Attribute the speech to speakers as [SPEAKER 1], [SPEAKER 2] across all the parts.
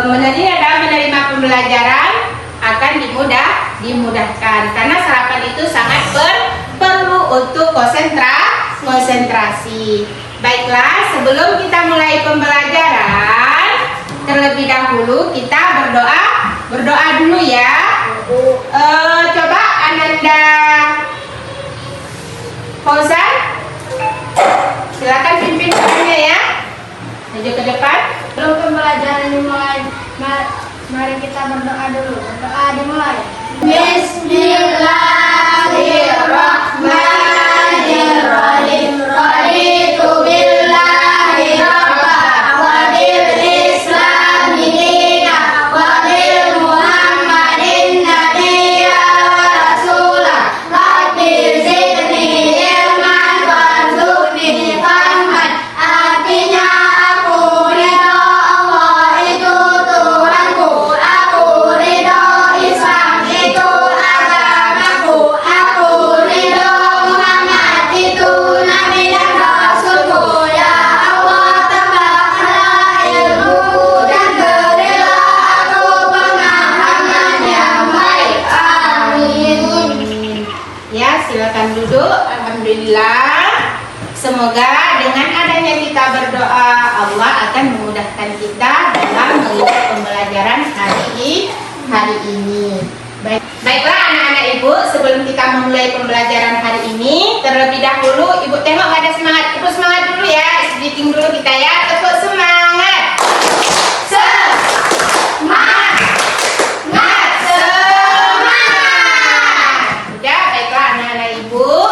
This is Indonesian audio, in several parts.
[SPEAKER 1] menerima pembelajaran akan dimudahkan karena sarapan itu sangat perlu untuk konsentrasi. Baiklah, sebelum kita mulai pembelajaran, terlebih dahulu kita berdoa dulu ya. Coba Ananda Fauzan, silakan pimpin doanya ya. Maju ke depan.
[SPEAKER 2] Sebelum pembelajaran dimulai, mari kita berdoa dulu. Berdoa dimulai. Bismillahirrahmanirrahim. Raditu billahi rabban wa bil islami dinan wa bil muhammadin nabiyyan wa rasulan. Rabbi zidni ilman warzuqni fahman. Artinya aku ridho Allah itu Tuhanku, aku ridho Islam itu agamaku, aku ridho Muhammad itu Nabi dan Rasulku. Ya Allah, tambahkanlah ilmuku dan berilah aku pemahaman yang baik. Amin.
[SPEAKER 1] Ya, silakan duduk. Alhamdulillah. Semoga dengan adanya kita berdoa, Allah akan memudahkan kita dalam mengikuti pembelajaran hari ini. Baiklah anak-anak ibu, sebelum kita memulai pembelajaran hari ini, terlebih dahulu ibu tengok gak ada semangat. Tepuk semangat dulu ya, speaking dulu kita ya. Tepuk semangat. Semangat. Udah, baiklah anak-anak ibu.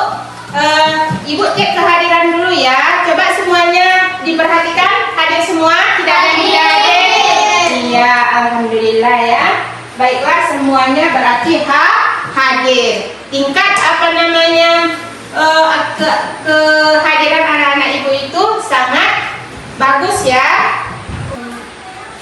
[SPEAKER 1] Ibu cek kehadiran dulu ya. Coba semuanya diperhatikan, hadir semua, tidak ada yang tidak hadir. Iya, alhamdulillah ya. Baiklah, semuanya berarti hadir. Tingkat kehadiran anak-anak ibu itu sangat bagus ya.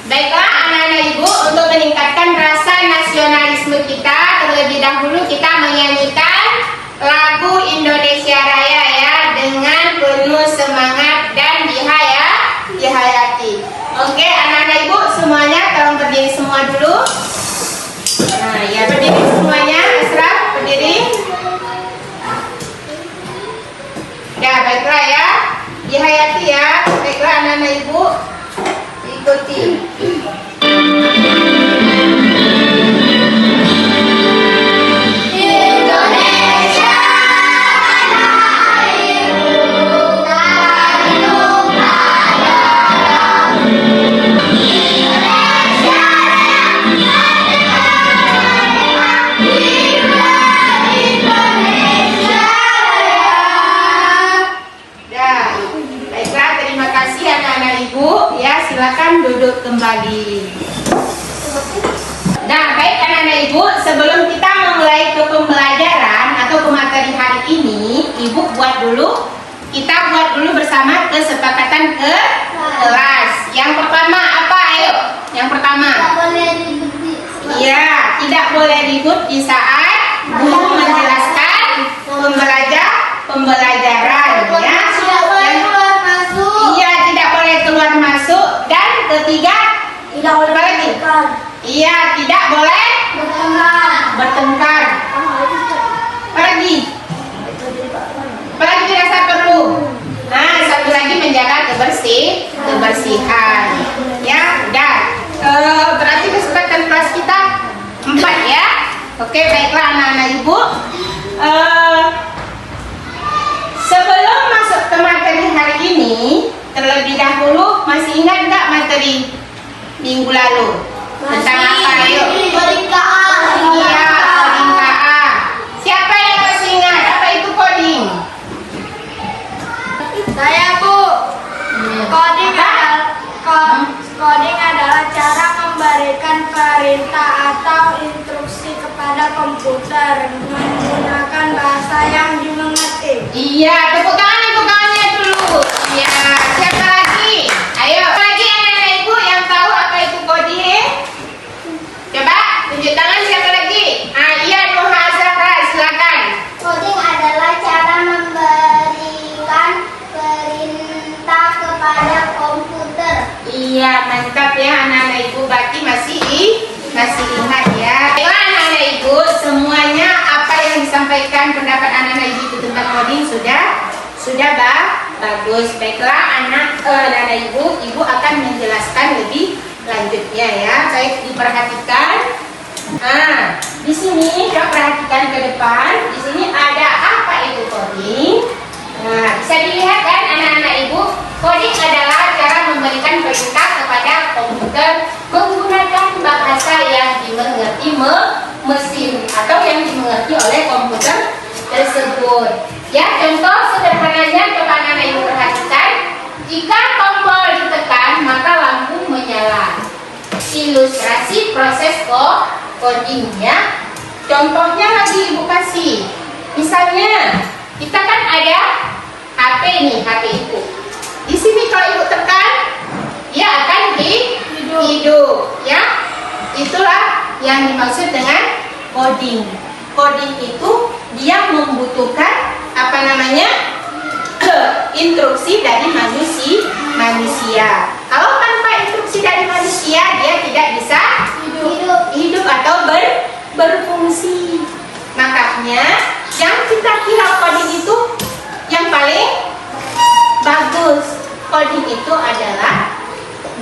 [SPEAKER 1] Baiklah anak-anak ibu, untuk meningkatkan rasa nasionalisme kita, terlebih dahulu kita menyanyikan lagu Indonesia Raya ya, dengan penuh semangat dan dihayati. Oke anak-anak ibu semuanya, tolong berdiri semua dulu. Nah ya, berdiri semuanya. Asraf berdiri. Ya baiklah ya, dihayati ya. Baiklah anak-anak ibu, ikuti. Silakan duduk kembali. Nah, baik anak-anak ibu, sebelum kita memulai ke pembelajaran atau ke materi hari ini, ibu kita buat dulu bersama kesepakatan ke kelas. Yang pertama apa? Ayo, yang pertama. Iya, tidak boleh ribut di saat guru menjelaskan pembelajaran ya. Keluar masuk, dan ketiga
[SPEAKER 2] tidak boleh bertengkar.
[SPEAKER 1] Iya, tidak boleh bertengkar. Apalagi dirasa perlu. Nah, satu lagi menjaga kebersihan. Ya, udah. Berarti kesempatan kelas kita 4 ya. Oke, baiklah anak-anak ibu. Sebelum masuk ke materi hari ini, terlebih dahulu, masih ingat nggak materi minggu lalu? Tentang apa? Ayo.
[SPEAKER 2] Coding KA.
[SPEAKER 1] Iya, coding KA. Siapa yang masih ingat apa itu coding?
[SPEAKER 2] Saya Bu. Coding adalah cara memberikan perintah atau instruksi kepada komputer menggunakan bahasa yang dimengerti.
[SPEAKER 1] Iya, tepuk tangannya dulu. Iya, siapa lagi? Ayo, lagi anak-anak ibu yang tahu apa itu coding? Coba tunjuk tangan, siapa lagi? Iya, Nuha Zahra, silakan.
[SPEAKER 2] Coding adalah cara memberikan perintah kepada komputer.
[SPEAKER 1] Iya, mantap ya anak-anak ibu. berarti masih ingat ya. Baiklah anak-anak ibu, semuanya apa yang disampaikan pendapat anak-anak ibu itu tentang coding sudah bagus. Baiklah anak-anak ibu akan menjelaskan lebih lanjutnya ya. Baik, diperhatikan. Nah, di sini kita perhatikan ke depan. Di sini ada apa itu coding? Nah, bisa dilihat kan anak-anak ibu, coding adalah cara memberikan perintah kepada komputer menggunakan bahasa yang dimengerti mesin atau yang dimengerti oleh komputer tersebut. Ya, contoh sederhananya coba anak-anak ibu perhatikan. Jika tombol ditekan maka lampu menyala. Ilustrasi proses codingnya. Contohnya lagi ibu kasih. Misalnya kita kan ada HP nih, HP itu. Di sini kalau ibu tekan, dia akan hidup, ya. Itulah yang dimaksud dengan coding. Coding itu dia membutuhkan apa namanya? Instruksi dari manusia. Kalau tanpa instruksi dari manusia, dia tidak bisa hidup atau berfungsi. Makanya yang kita kira coding itu yang paling bagus. Coding itu adalah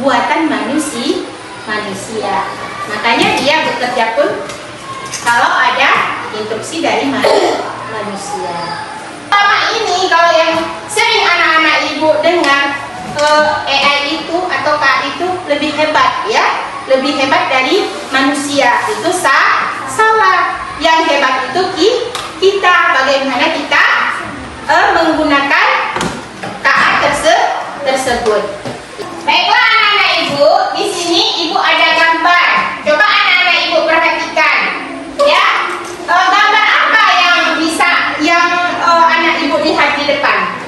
[SPEAKER 1] buatan manusia. Makanya dia bekerja pun kalau ada instruksi dari manusia. Selama ini kalau yang sering anak-anak ibu dengar AI itu atau KI itu lebih hebat ya, lebih hebat dari manusia, itu salah. Yang hebat itu kita, bagaimana kita menggunakan KA tersebut. Baiklah anak-anak ibu, di sini ibu ada gambar. Coba anak-anak ibu perhatikan, ya. Gambar apa yang anak ibu lihat di depan?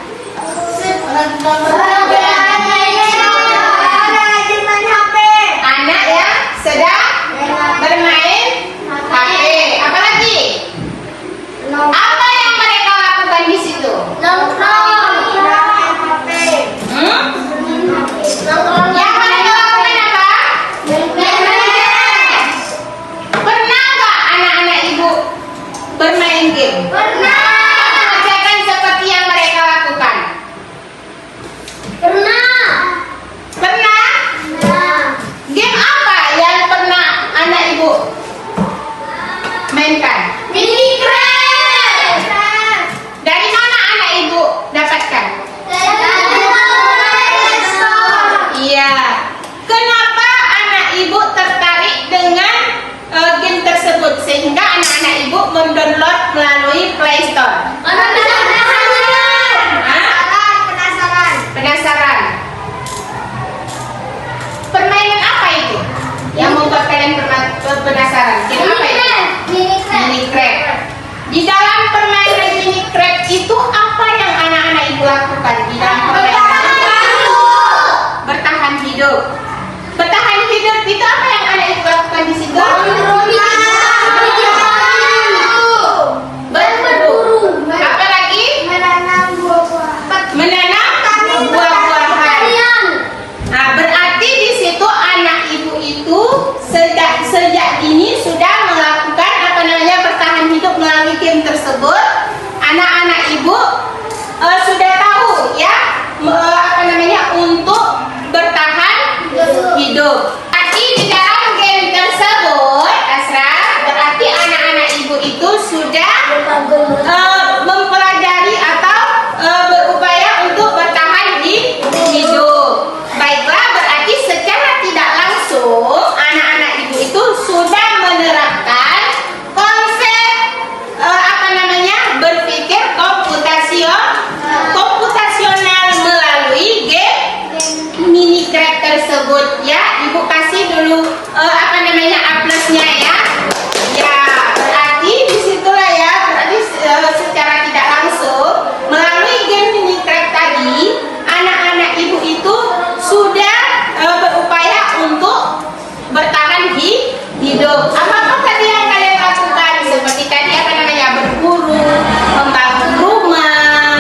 [SPEAKER 1] Anak yang sedang bermain HP. Apa lagi? Apa yang mereka lakukan di situ? Yang mereka lakukan apa? Pernah nggak anak-anak ibu bermain game? Pernah. Kerjakan seperti yang mereka lakukan. Pernah? Game apa yang pernah anak ibu mainkan? Minecraft. Dari mana anak ibu dapatkan? Iya. Kenapa anak ibu tertarik dengan game tersebut sehingga anak-anak ibu mendownload melalui Play Store? Penasaran. Permainan apa itu yang membuat kalian penasaran? Game apa itu? Minecraft. Di dalam permainan Minecraft itu apa yang anak-anak ibu lakukan di dalam permainan? Bertahan hidup. Bertahan hidup itu apa yang anak ibu lakukan di situ? Berburu. Apa lagi? Menanam buah-buahan. Nah, berarti di situ anak ibu itu sejak dini sudah melakukan apa namanya bertahan hidup melalui game tersebut. Anak-anak ibu sudah tahu ya apa namanya untuk bertahan hidup. Berarti di dalam game tersebut, Asra, berarti anak-anak ibu itu sudah mempelajari atau berupaya untuk bertahan hidup. Baiklah, berarti secara tidak langsung anak-anak ibu itu sudah menerapkan konsep apa namanya berpikir komputasional melalui game Minecraft tersebut ya. Ibu kasih dulu apa namanya A+-nya ya. Ya, berarti disitulah ya, berarti secara tidak langsung melalui game Minecraft tadi anak-anak ibu itu sudah berupaya untuk bertahan hidup. Apa tadi yang kalian lakukan? Seperti tadi apa namanya berburu, membangun rumah.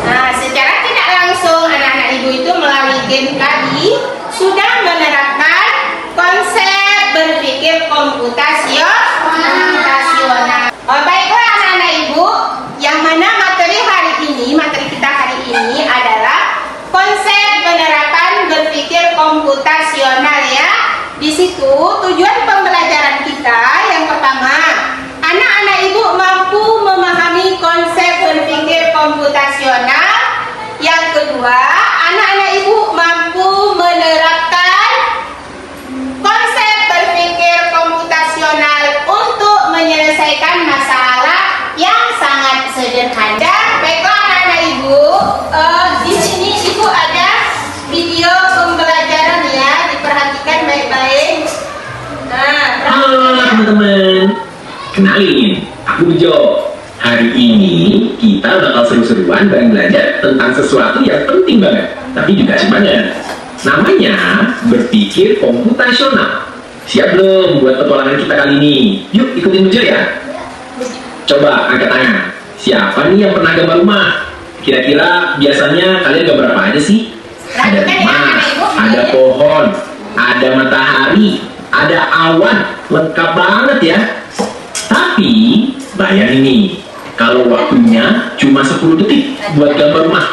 [SPEAKER 1] Nah, secara tidak langsung anak-anak ibu itu melalui game tadi sudah menerapkan konsep berpikir komputasional. Baiklah anak-anak ibu, yang mana materi kita hari ini adalah konsep penerapan berpikir komputasional ya. Di situ tujuan pembelajaran kita yang pertama, anak-anak ibu mampu memahami konsep berpikir komputasional. Yang kedua, anak-anak ibu mampu menerapkan konsep berpikir komputasional untuk menyelesaikan masalah yang sangat sederhana. Baiklah anak-anak ibu, di sini ibu ada video pembelajaran ya, diperhatikan baik-baik.
[SPEAKER 3] Halo teman-teman, kenalin, aku Bejo. Hari ini kita bakal seru-seruan bareng belajar tentang sesuatu yang penting banget, tapi juga asik banget. Namanya berpikir komputasional. Siap belum buat petualangan kita kali ini? Yuk ikutin Bejo ya. Coba angkat tangan. Siapa nih yang pernah gambar rumah? Kira-kira biasanya kalian gambar apa aja sih? Ada rumah, ada pohon, ada matahari, ada awan, lengkap banget ya. Tapi bayangin nih, kalau waktunya cuma 10 detik buat gambar rumah,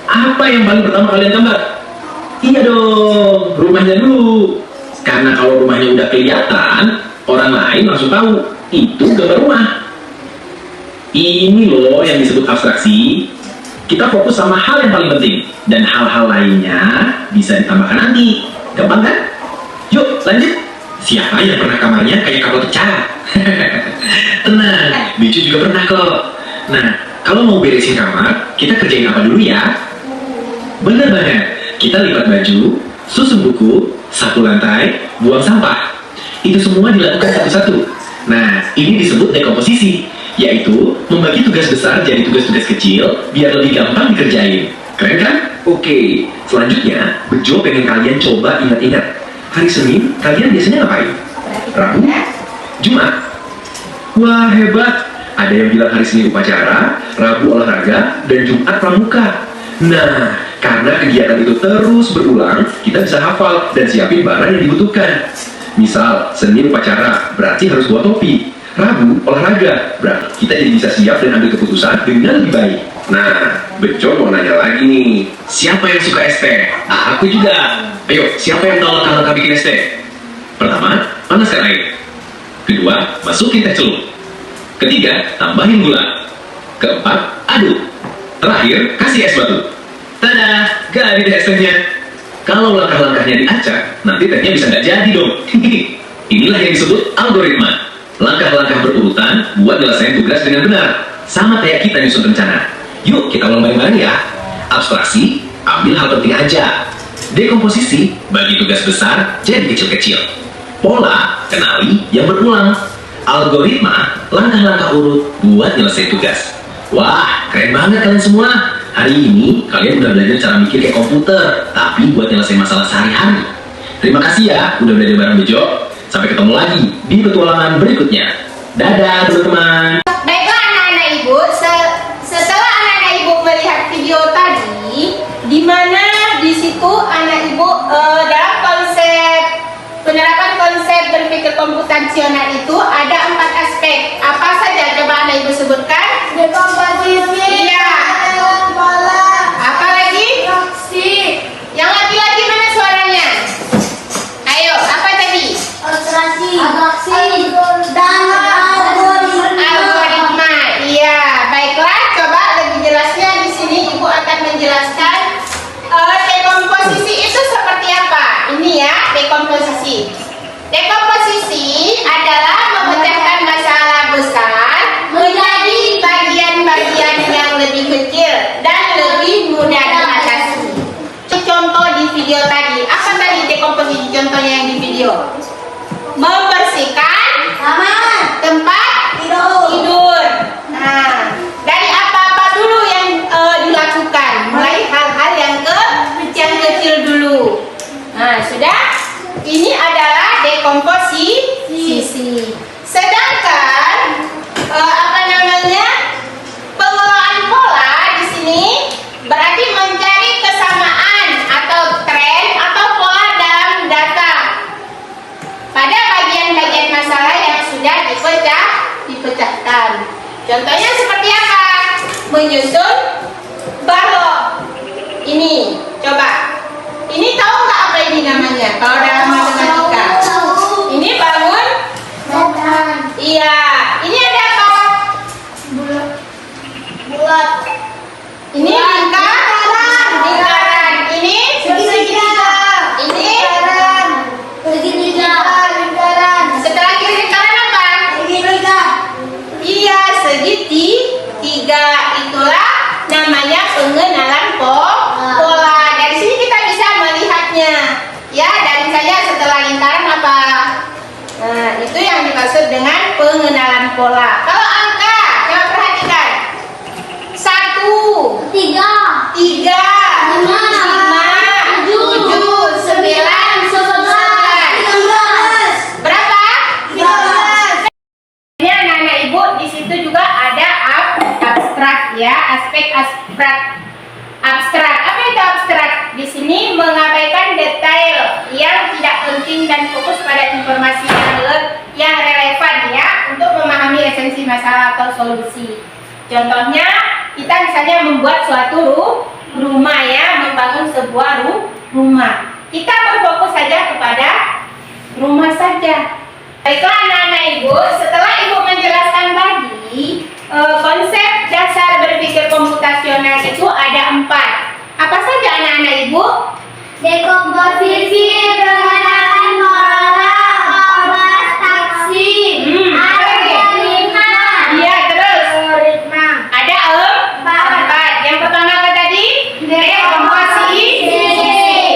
[SPEAKER 3] apa yang paling pertama kalian gambar? Iya dong, rumahnya dulu. Karena kalau rumahnya udah kelihatan, orang lain langsung tahu itu gambar rumah. Ini loh yang disebut abstraksi. Kita fokus sama hal yang paling penting, dan hal-hal lainnya bisa ditambahkan nanti. Gampang kan? Yuk lanjut. Siapa yang pernah kamarnya kayak kapal pecah? Tenang, Bejo juga pernah kok. Nah, kalau mau beresin kamar, kita kerjain apa dulu ya? Bener banget, kita lipat baju, susun buku, sapu lantai, buang sampah. Itu semua dilakukan satu-satu. Nah, ini disebut dekomposisi, yaitu membagi tugas besar jadi tugas-tugas kecil biar lebih gampang dikerjain. Keren kan? Oke, selanjutnya Bejo pengen kalian coba ingat-ingat. Hari Senin, kalian biasanya ngapain? Rabu? Jumat? Wah, hebat! Ada yang bilang hari Senin upacara, Rabu olahraga, dan Jumat pramuka. Nah, karena kegiatan itu terus berulang, kita bisa hafal dan siapin barang yang dibutuhkan. Misal, Senin upacara, berarti harus bawa topi. Rabu olahraga, berarti kita jadi bisa siap dan ambil keputusan dengan lebih baik. Nah, Bejo mau nanya lagi nih, siapa yang suka es teh? Aku juga. Ayo, siapa yang tahu langkah-langkah bikin es teh? Pertama, panaskan air. Kedua, masukin teh celup. Ketiga, tambahin gula. Keempat, aduk. Terakhir, kasih es batu. Tada, jadi deh es tehnya. Kalau langkah-langkahnya diacak, nanti tehnya bisa nggak jadi dong. Inilah yang disebut algoritma. Langkah-langkah berurutan buat nyelesain tugas dengan benar. Sama kayak kita nyusun rencana. Yuk kita ulang bareng-bareng ya. Abstraksi, ambil hal penting aja. Dekomposisi, bagi tugas besar jadi kecil-kecil. Pola, kenali yang berulang. Algoritma, langkah-langkah urut buat nyelesain tugas. Wah, keren banget kalian semua. Hari ini kalian udah belajar cara mikir kayak komputer, tapi buat nyelesain masalah sehari-hari. Terima kasih ya udah belajar bareng Bejo. Sampai ketemu lagi di petualangan berikutnya. Dadah teman-teman.
[SPEAKER 1] Baiklah anak-anak ibu, setelah anak-anak ibu melihat video tadi, di mana di situ anak ibu dalam penerapan konsep berpikir komputasional itu ada 4 aspek. Apa saja coba anak ibu sebutkan?
[SPEAKER 2] Dekomposisi.
[SPEAKER 1] Iya.
[SPEAKER 2] Pola.
[SPEAKER 1] Apa lagi?
[SPEAKER 2] Aksi.
[SPEAKER 1] Yang laki-laki mana suaranya? Ayo, apa tadi?
[SPEAKER 2] Abstraksi. Dan
[SPEAKER 1] Algoritma. Iya, baiklah. Coba lebih jelasnya di sini ibu akan menjelaskan dekomposisi itu seperti apa. Ini ya, dekomposisi. Dekomposisi adalah memecahkan masalah besar menjadi bagian-bagian yang lebih kecil dan lebih mudah diatasi. Contoh di video tadi, apa tadi dekomposisi contohnya yang di video? Membersihkan tempat tidur. Nah, dari apa-apa dulu yang dilakukan, mulai hal-hal yang kecil dulu. Nah, sudah. Ini adalah dekomposisi. Sedangkan pengelolaan pola di sini berarti mencari kesamaan atau tren atau pola dalam data. Pada bagian ucapkan. Contohnya seperti apa? Menyusun balok. Ini, coba. Ini tahu nggak apa ini namanya? Kalau dalam matematika. Ini bangun. Iya. Ini ada apa?
[SPEAKER 2] Bulat.
[SPEAKER 1] Ini lingkaran. Ini segitiga. Ini
[SPEAKER 2] Lingkaran.
[SPEAKER 1] setelah kiri lingkaran apa?
[SPEAKER 2] Segitiga.
[SPEAKER 1] Iya, segitiga. Itulah namanya pengenalan pola. Dari sini kita bisa melihatnya. Ya, dan saya setelah lingkaran apa? Nah, itu yang dimaksud dengan pengenalan pola. Kalau angka, coba perhatikan. 1, 3, 5, 7, 9, 11. Berapa? 13. Ini anak-anak ibu, di situ juga ada abstrak ya, aspek abstrak. Apa itu abstrak? Di sini mengabaikan detail yang tidak penting dan fokus pada informasi yang relevan ya untuk memahami esensi masalah atau solusi. Contohnya, kita misalnya membuat suatu rumah ya, membangun sebuah rumah. Kita berfokus saja kepada rumah saja. Baiklah anak-anak ibu, setelah ibu menjelaskan tadi konsep dasar berpikir komputasional itu ada 4. Apa saja anak-anak ibu?
[SPEAKER 2] Dekomposisi, pengenalan pola, obat taksim, algoritma.
[SPEAKER 1] Iya, terus
[SPEAKER 2] Algoritma.
[SPEAKER 1] ada 4. Yang pertama apa tadi? Dekomposisi.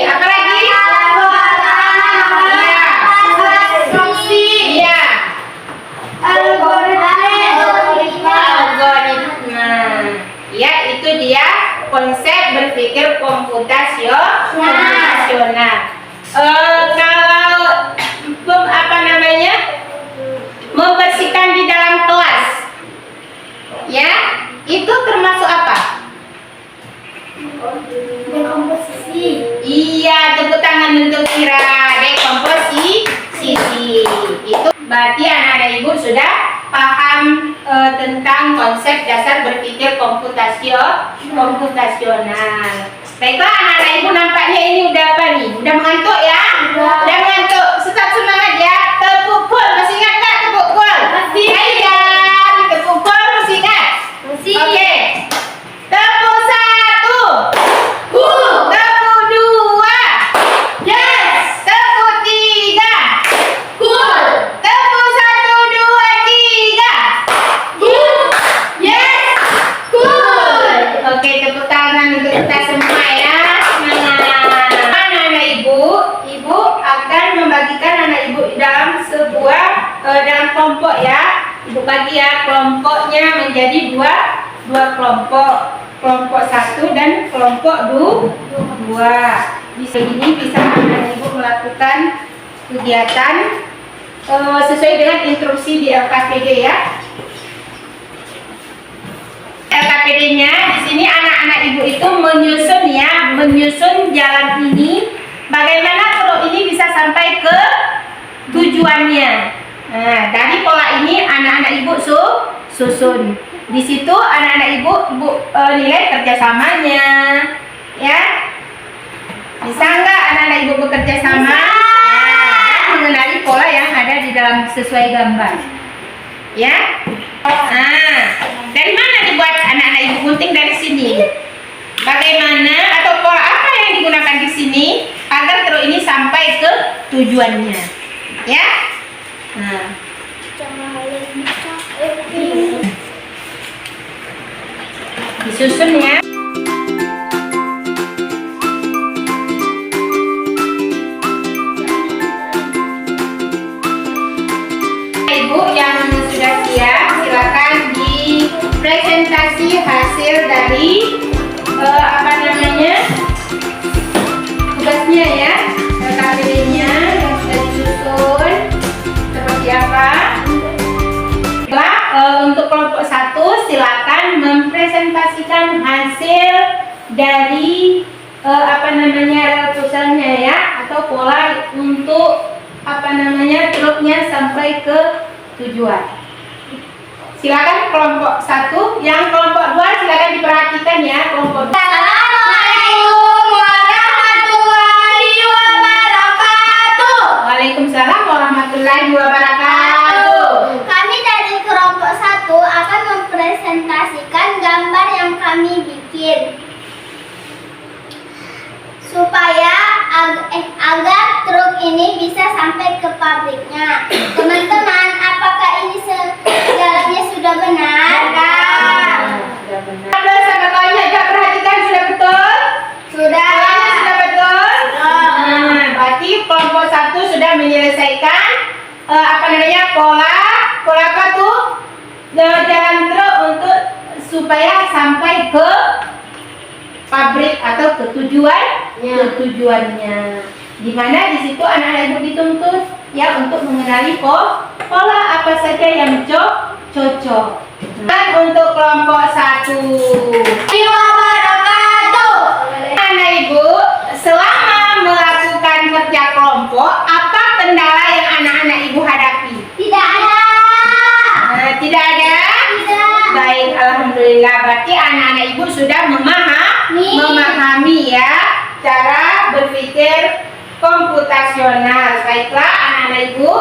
[SPEAKER 1] Apa lagi? Iya. Algoritma. Ya, itu dia konsep berpikir komputasional. Kalau membersihkan di dalam kelas, ya, itu termasuk apa?
[SPEAKER 2] Dekomposisi.
[SPEAKER 1] Iya, tepuk tangan untuk Kira. Dekomposisi. Itu berarti anak-anak ibu sudah paham tentang konsep dasar berpikir komputasional. Baiklah anak-anak ibu, nampaknya ini udah apa nih? Udah mengantuk ya? Udah mengantuk. Tetap semangat ya. Tepuk pul, masih ingat nggak tepuk pul?
[SPEAKER 2] Masih.
[SPEAKER 1] Iya, tepuk pul masih ingat?
[SPEAKER 2] Masih.
[SPEAKER 1] Oke. Tepuk 1. Tepuk 2.
[SPEAKER 2] Yes.
[SPEAKER 1] Tepuk 3.
[SPEAKER 2] Cool.
[SPEAKER 1] Tepuk 1, 2, 3.
[SPEAKER 2] Cool. Yes. Cool.
[SPEAKER 1] Oke, tepuk tangan untuk kita semua ya. Semangat. Anak-anak ibu akan membagikan anak ibu dalam sebuah dalam kelompok ya. Ibu bagi ya kelompoknya menjadi dua kelompok 1 dan kelompok 2. Bisa anak ibu melakukan kegiatan sesuai dengan instruksi di LKPD ya. LKPD-nya di sini anak-anak ibu itu menyusun jalan ini, bagaimana kalau ini bisa sampai ke tujuannya. Nah, dari pola ini anak-anak ibu susun. Di situ anak-anak ibu nilai kerjasamanya, ya. Bisa nggak anak-anak ibu bekerja sama? Nah, mengenali pola yang ada di dalam sesuai gambar, ya. Nah, dari mana dibuat anak-anak ibu gunting dari sini? Bagaimana atau pola apa yang digunakan di sini agar terus ini sampai ke tujuannya, ya? Nah, disusun ya. Ibu yang sudah siap, silakan dipresentasi hasil dari tugasnya ya, KPD-nya yang sudah disusun seperti apa. Untuk kelompok 1 silakan mempresentasikan hasil dari proposal-nya ya, atau pola untuk truknya sampai ke tujuan. Silakan kelompok 1. Yang kelompok 2 silakan diperhatikan ya, kelompok 2.
[SPEAKER 2] Assalamualaikum warahmatullahi wabarakatuh.
[SPEAKER 1] Waalaikumsalam warahmatullahi wabarakatuh.
[SPEAKER 2] Kami dari kelompok 1 akan mempresentasikan gambar yang kami bikin supaya agar truk ini bisa sampai ke pabriknya. Teman-teman, apakah ini segalanya sudah benar?
[SPEAKER 1] Ada sama kalian agak perhatikan sudah betul?
[SPEAKER 2] Sudah.
[SPEAKER 1] Polanya sudah betul? Nah, berarti kelompok 1 sudah menyelesaikan pola apa tuh? Jalan truk untuk supaya sampai ke pabrik atau ke tujuannya. Di mana di situ anak-anak ibu dituntut ya untuk mengenali pola apa saja yang cocok. Dan untuk kelompok 1. Anak ibu selama melakukan kerja kelompok, apa kendala yang anak-anak ibu hadapi?
[SPEAKER 2] Tidak ada.
[SPEAKER 1] Tidak ada. Baik, alhamdulillah. Berarti anak-anak ibu sudah memahami ya cara berpikir komputasional. Baiklah anak-anak ibu,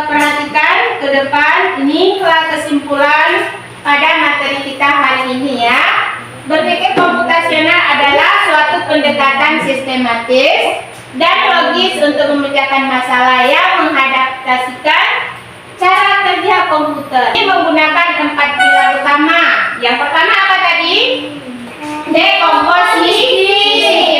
[SPEAKER 1] perhatikan ke depan. Inilah kesimpulan pada materi kita hari ini ya. Berpikir komputasional adalah suatu pendekatan sistematis dan logis untuk memecahkan masalah yang mengadaptasikan cara kerja komputer. Ini menggunakan 4 pilar utama. Yang pertama apa tadi? Dekomposisi,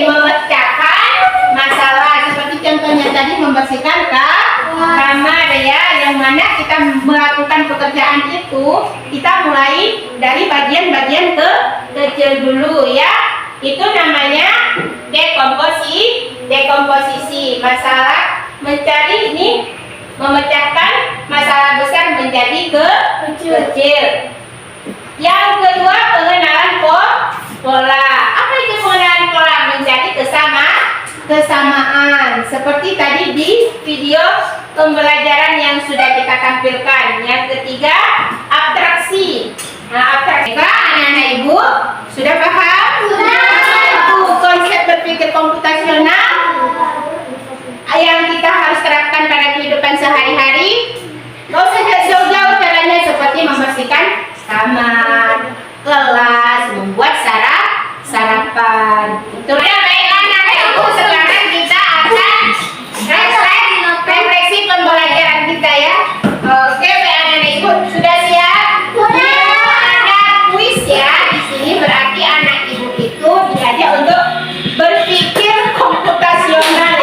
[SPEAKER 1] memecahkan masalah. Seperti contohnya tadi membersihkan kamar ya, yang mana kita melakukan pekerjaan itu, kita mulai dari bagian-bagian kecil dulu ya. Itu namanya dekomposisi. Masalah mencari ini memecahkan masalah besar menjadi kecil. Yang kedua, pengenalan pola. Apa itu pengenalan pola? Menjadi kesamaan. Seperti tadi di video pembelajaran yang sudah kita tampilkan. Yang ketiga, abstraksi. Abstraksi. Anak-anak ibu sudah paham? Konsep berpikir komputasional yang kita harus terapkan pada kehidupan sehari-hari. Gak usah jauh-jauh caranya, seperti membersihkan kamar, kelas, membuat sarapan. Itu ya. Baiklah anak-anak ibu, sekarang kita akan refleksi pembelajaran kita ya. Oke, anak-anak ibu sudah siap? Ada kuis ya di sini, berarti anak ibu itu diajak untuk berpikir komputasional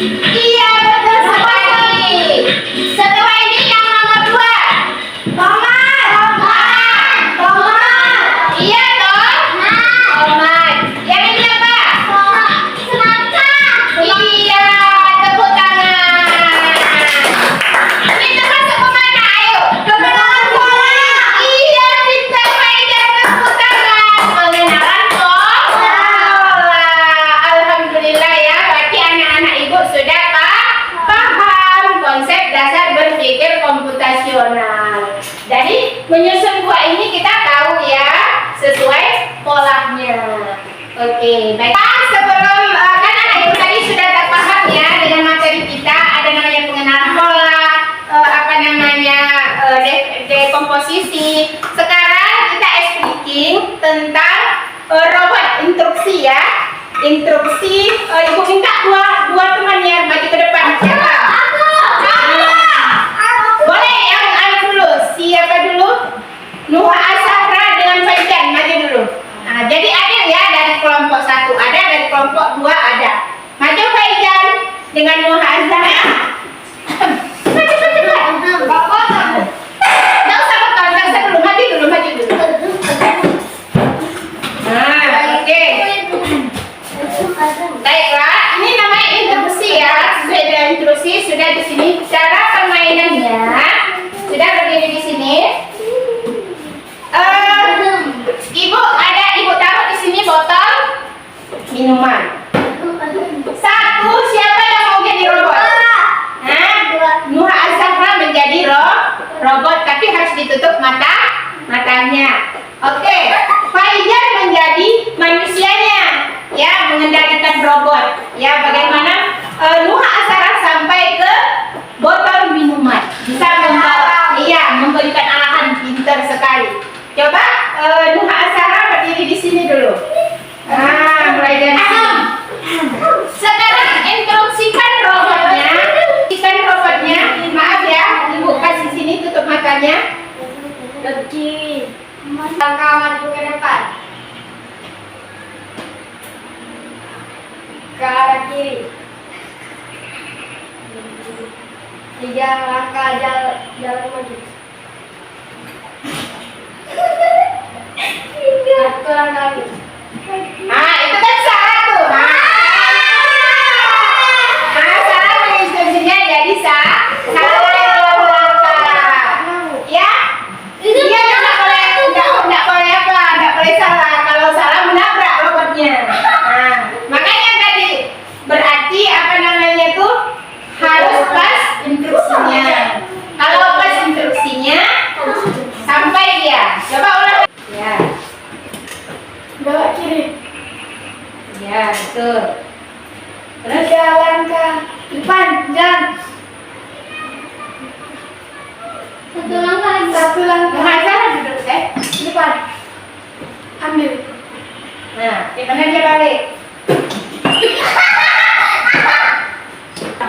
[SPEAKER 1] Iya, betul sekali. Setelah ini yang nomor 2. Tomat. Tomat. Tomat. Iya toh. Tomat. Yang ini apa?
[SPEAKER 2] Semangka.
[SPEAKER 1] Iya, tepuk tangan. Ini termasuk kemana? Ayo, pengenalan pola. Iya, pintar Faizal, tepuk tangan. Pengenalan pola. Alhamdulillah ya, berarti anak-anak ibu sudah paham konsep dasar berpikir komputasional. Jadi menyusun buah ini kita tahu ya sesuai polanya. Oke, baik. Sebelum kan anak ibu tadi sudah terpaham ya dengan materi kita, ada namanya pengenalan pola, apa namanya dekomposisi. Sekarang kita expliking tentang robot instruksi ya. Instruksi, ibu minta dua temannya maju ke depan. Siapa? Boleh yang anu dulu. Siapa dulu? Nuha Asahra dengan Faizan maju dulu. Nah, jadi ada ya dari kelompok 1 ada, dari kelompok 2 ada. Maju Faizan dengan Nuha Asahra. Maju. Nggak usah bekal, nggak usah dulu. Maju dulu. Nah, oke. Baiklah, ini namanya instruksi ya. Sesuai dengan instruksi sudah di sini. Cara permainannya sudah berdiri di sini. Ibu taruh di sini botol minuman. 1, siapa yang mau jadi robot? Nuha Azhara menjadi robot, tapi harus ditutup matanya. Oke, Faizan menjadi manusianya, ya mengendalikan robot. Ya bagaimana Nuha Azhara sampai ke botol minuman, bisa memberikan arahan pintar sekali. Coba Nuha Azhara berdiri di sini dulu. Nah, mulai dari sini. Sekarang instruksikan robotnya. Maaf ya, ibu kasih sini tutup matanya. Ke kiri. Langkah maju ke depan. Ke arah kiri. 3 langkah jalan maju. 1 langkah lagi. Nah, itu kan salah tuh. Salah menginstruksinya jadi salah langkah. Ya? Iya, enggak boleh salah. Kalau salah menabrak robotnya. Nah, makanya tadi berarti apa namanya tuh harus pas instruksinya. Kalau pas instruksinya sampai dia. Coba ulang. Ya. Belok kiri. Ya, betul. Terus jalan ke depan, jalan.
[SPEAKER 2] 1 langkah lagi.
[SPEAKER 1] 1 langkah. Nah, duduk depan. Ambil. Nah, gimana dia balik?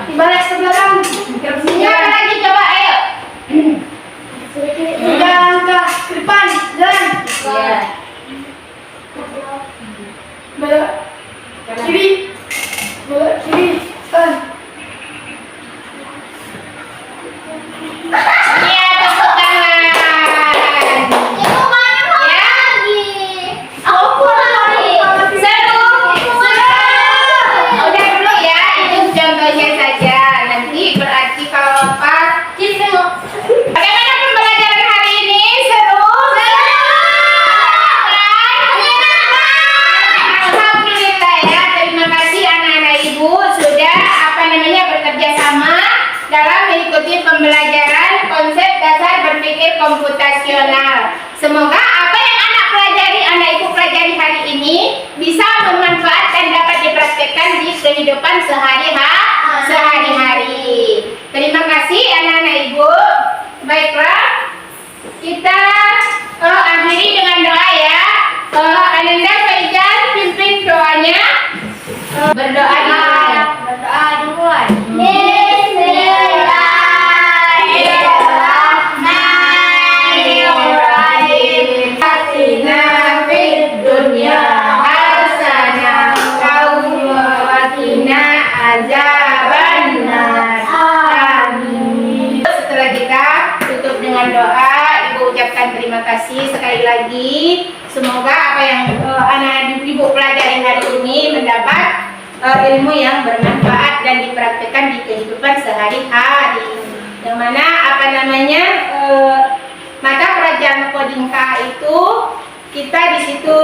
[SPEAKER 1] Dibalik sebelah kamu. Instruksinya lagi, coba ayo. 3 langkah ke depan, jalan. Ya. Belok kiri. Belok kiri. Iya, tepuk tangan.
[SPEAKER 2] Ibu mana
[SPEAKER 1] Ya.
[SPEAKER 2] lagi?
[SPEAKER 1] Aku pulang lagi. Seru. Udah dulu ya, itu contohnya saja. Nanti berarti kalau apa? Bagaimana pembelajaran hari ini? Seru? Alhamdulillah ya. Terima kasih anak-anak ibu sudah bekerja sama dalam mengikuti pembelajaran konsep dasar berpikir komputasional. Semoga apa yang anak ibu pelajari hari ini bisa bermanfaat dan dapat dipraktikkan di kehidupan sehari-hari. Terima kasih anak-anak ibu. Baiklah, kita akhiri dengan doa ya. Ananda Faizan pimpin doanya. Berdoa dimulai. Bismillahirrahmanirrahim. Atina fid dunya hasanah wa qina azaban kasih sekali lagi. Semoga apa yang anak ibu pelajari hari ini mendapat ilmu yang bermanfaat dan dipraktikkan di kehidupan sehari-hari. Yang mana mata pelajaran coding K itu kita di situ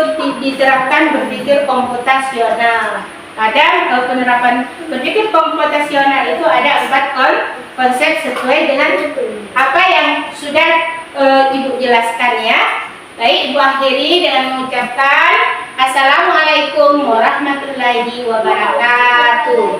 [SPEAKER 1] diterapkan berpikir komputasional. Kadang penerapan berpikir komputasional itu ada 4 konsep sesuai dengan apa yang sudah Ibu jelaskan ya. Baik, Ibu akhiri dengan mengucapkan Assalamualaikum warahmatullahi wabarakatuh.